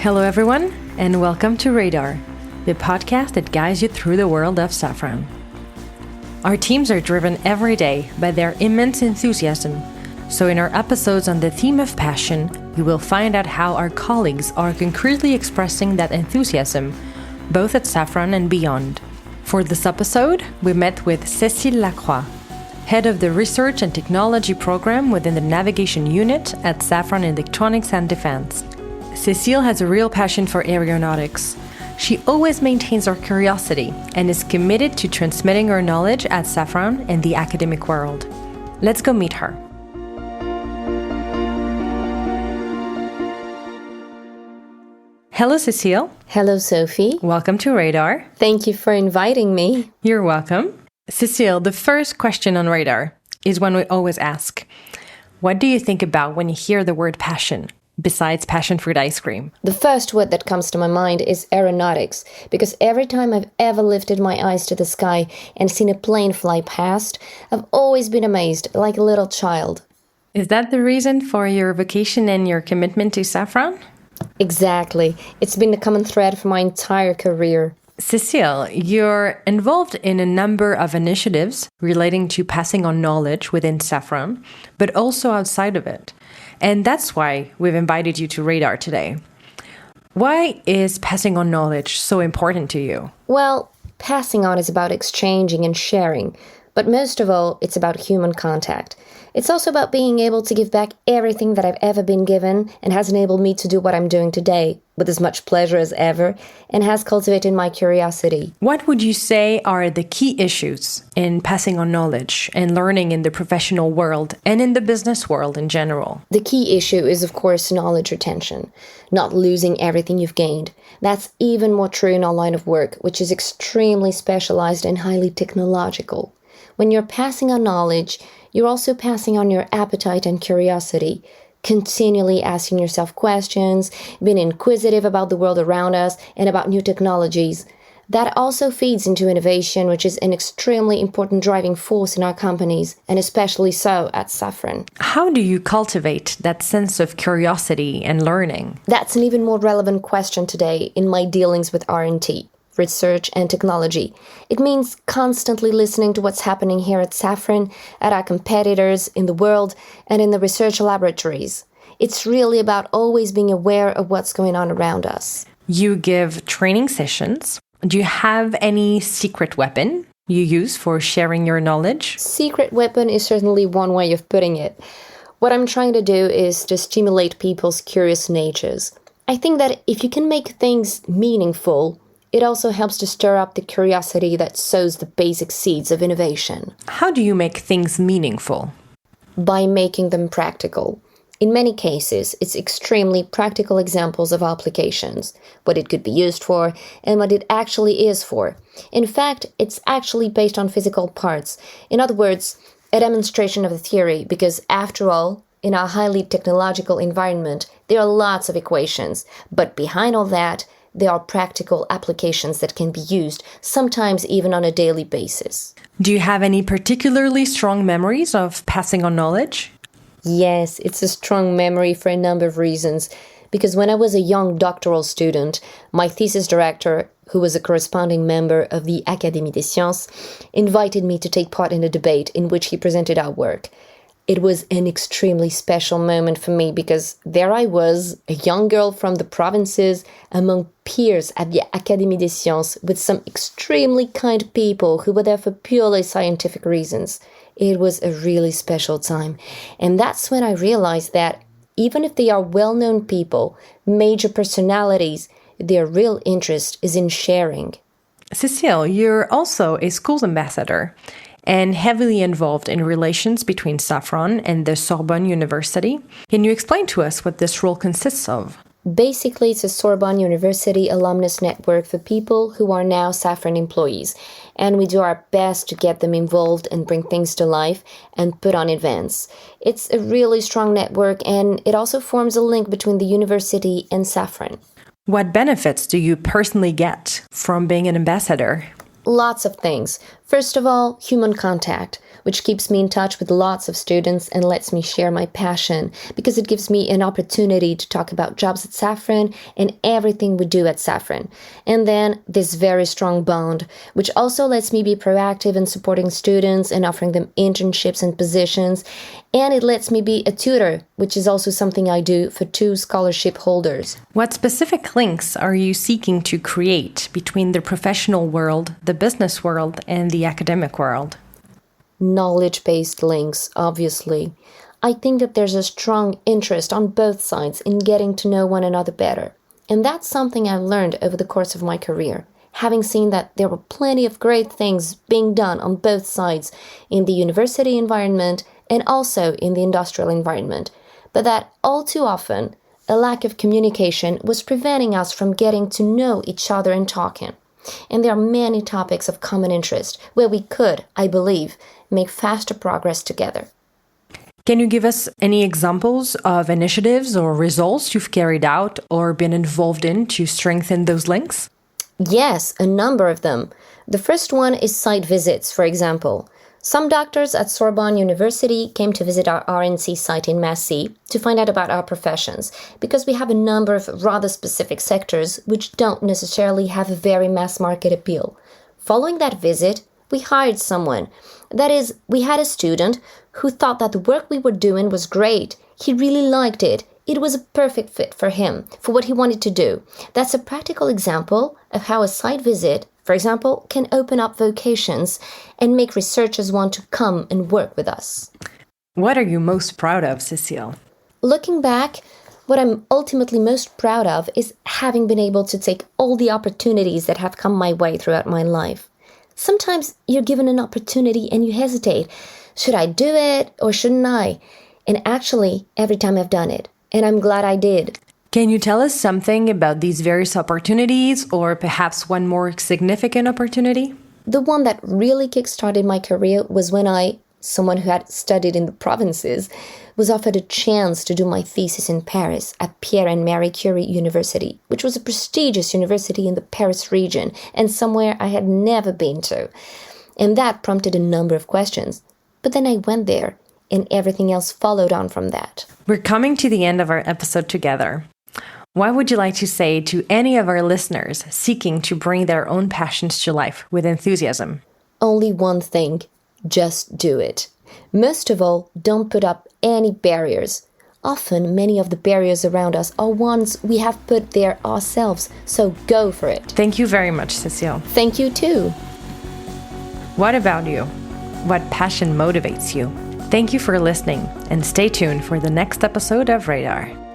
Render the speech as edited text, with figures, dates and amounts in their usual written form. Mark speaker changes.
Speaker 1: Hello everyone, and welcome to Radar, the podcast that guides you through the world of Safran. Our teams are driven every day by their immense enthusiasm, so in our episodes on the theme of passion, you will find out how our colleagues are concretely expressing that enthusiasm, both at Safran and beyond. For this episode, we met with Cécile LACROIX, head of the Research and Technology Program within the Navigation Unit at Safran Electronics Defense. Cécile has a real passion for aeronautics. She always maintains her curiosity and is committed to transmitting her knowledge at Safran and the academic world. Let's go meet her. Hello, Cécile.
Speaker 2: Hello, Sophie.
Speaker 1: Welcome to Radar.
Speaker 2: Thank you for inviting me.
Speaker 1: You're welcome. Cécile, the first question on Radar is one we always ask. What do you think about when you hear the word passion, besides passion fruit ice cream?
Speaker 2: The first word that comes to my mind is aeronautics, because every time I've ever lifted my eyes to the sky and seen a plane fly past, I've always been amazed, like a little child.
Speaker 1: Is that the reason for your vocation and your commitment to Safran?
Speaker 2: Exactly. It's been a common thread for my entire career.
Speaker 1: Cécile, you're involved in a number of initiatives relating to passing on knowledge within Safran, but also outside of it. And that's why we've invited you to Radar today. Why is passing on knowledge so important to you?
Speaker 2: Well, passing on is about exchanging and sharing, but most of all, it's about human contact. It's also about being able to give back everything that I've ever been given and has enabled me to do what I'm doing today with as much pleasure as ever and has cultivated my curiosity.
Speaker 1: What would you say are the key issues in passing on knowledge and learning in the professional world and in the business world in general?
Speaker 2: The key issue is, of course, knowledge retention, not losing everything you've gained. That's even more true in our line of work, which is extremely specialized and highly technological. When you're passing on knowledge, you're also passing on your appetite and curiosity, continually asking yourself questions, being inquisitive about the world around us and about new technologies. That also feeds into innovation, which is an extremely important driving force in our companies, and especially so at Safran.
Speaker 1: How do you cultivate that sense of curiosity and learning?
Speaker 2: That's an even more relevant question today in my dealings with R&T. Research and technology. It means constantly listening to what's happening here at Safran, at our competitors, in the world, and in the research laboratories. It's really about always being aware of what's going on around us.
Speaker 1: You give training sessions. Do you have any secret weapon you use for sharing your knowledge?
Speaker 2: Secret weapon is certainly one way of putting it. What I'm trying to do is to stimulate people's curious natures. I think that if you can make things meaningful, it also helps to stir up the curiosity that sows the basic seeds of innovation.
Speaker 1: How do you make things meaningful?
Speaker 2: By making them practical. In many cases, it's extremely practical examples of applications, what it could be used for, and what it actually is for. In fact, it's actually based on physical parts. In other words, a demonstration of the theory, because after all, in our highly technological environment, there are lots of equations, but behind all that, there are practical applications that can be used, sometimes even on a daily basis.
Speaker 1: Do you have any particularly strong memories of passing on knowledge?
Speaker 2: Yes, it's a strong memory for a number of reasons. Because when I was a young doctoral student, my thesis director, who was a corresponding member of the Académie des Sciences, invited me to take part in a debate in which he presented our work. It was an extremely special moment for me because there I was, a young girl from the provinces, among peers at the Académie des Sciences with some extremely kind people who were there for purely scientific reasons. It was a really special time. And that's when I realized that even if they are well-known people, major personalities, their real interest is in sharing.
Speaker 1: Cécile, you're also a schools ambassador and heavily involved in relations between Safran and the Sorbonne University. Can you explain to us what this role consists of?
Speaker 2: Basically, it's a Sorbonne University alumnus network for people who are now Safran employees, and we do our best to get them involved and bring things to life and put on events. It's a really strong network, and it also forms a link between the university and Safran.
Speaker 1: What benefits do you personally get from being an ambassador?
Speaker 2: Lots of things. First of all, human contact, which keeps me in touch with lots of students and lets me share my passion because it gives me an opportunity to talk about jobs at Safran and everything we do at Safran. And then this very strong bond, which also lets me be proactive in supporting students and offering them internships and positions. And it lets me be a tutor, which is also something I do for 2 scholarship holders.
Speaker 1: What specific links are you seeking to create between the professional world, the business world, and the academic world?
Speaker 2: Knowledge-based links, obviously. I think that there's a strong interest on both sides in getting to know one another better. And that's something I've learned over the course of my career, having seen that there were plenty of great things being done on both sides in the university environment and also in the industrial environment, but that all too often, a lack of communication was preventing us from getting to know each other and talking. And there are many topics of common interest where we could, I believe, make faster progress together.
Speaker 1: Can you give us any examples of initiatives or results you've carried out or been involved in to strengthen those links?
Speaker 2: Yes, a number of them. The first one is site visits, for example. Some doctors at Sorbonne University came to visit our RNC site in Massy to find out about our professions, because we have a number of rather specific sectors which don't necessarily have a very mass market appeal. Following that visit, we hired someone. That is, we had a student who thought that the work we were doing was great. He really liked it. It was a perfect fit for him, for what he wanted to do. That's a practical example of how a site visit, for example, can open up vocations and make researchers want to come and work with us.
Speaker 1: What are you most proud of, Cécile?
Speaker 2: Looking back, what I'm ultimately most proud of is having been able to take all the opportunities that have come my way throughout my life. Sometimes you're given an opportunity and you hesitate. Should I do it or shouldn't I? And actually, every time I've done it. And I'm glad I did.
Speaker 1: Can you tell us something about these various opportunities, or perhaps one more significant opportunity?
Speaker 2: The one that really kickstarted my career was when I, someone who had studied in the provinces, was offered a chance to do my thesis in Paris at Pierre and Marie Curie University, which was a prestigious university in the Paris region and somewhere I had never been to. And that prompted a number of questions. But then I went there, and everything else followed on from that.
Speaker 1: We're coming to the end of our episode together. What would you like to say to any of our listeners seeking to bring their own passions to life with enthusiasm?
Speaker 2: Only one thing: just do it. Most of all, don't put up any barriers. Often, many of the barriers around us are ones we have put there ourselves, so go for it.
Speaker 1: Thank you very much, Cécile.
Speaker 2: Thank you too.
Speaker 1: What about you? What passion motivates you? Thank you for listening, and stay tuned for the next episode of Radar.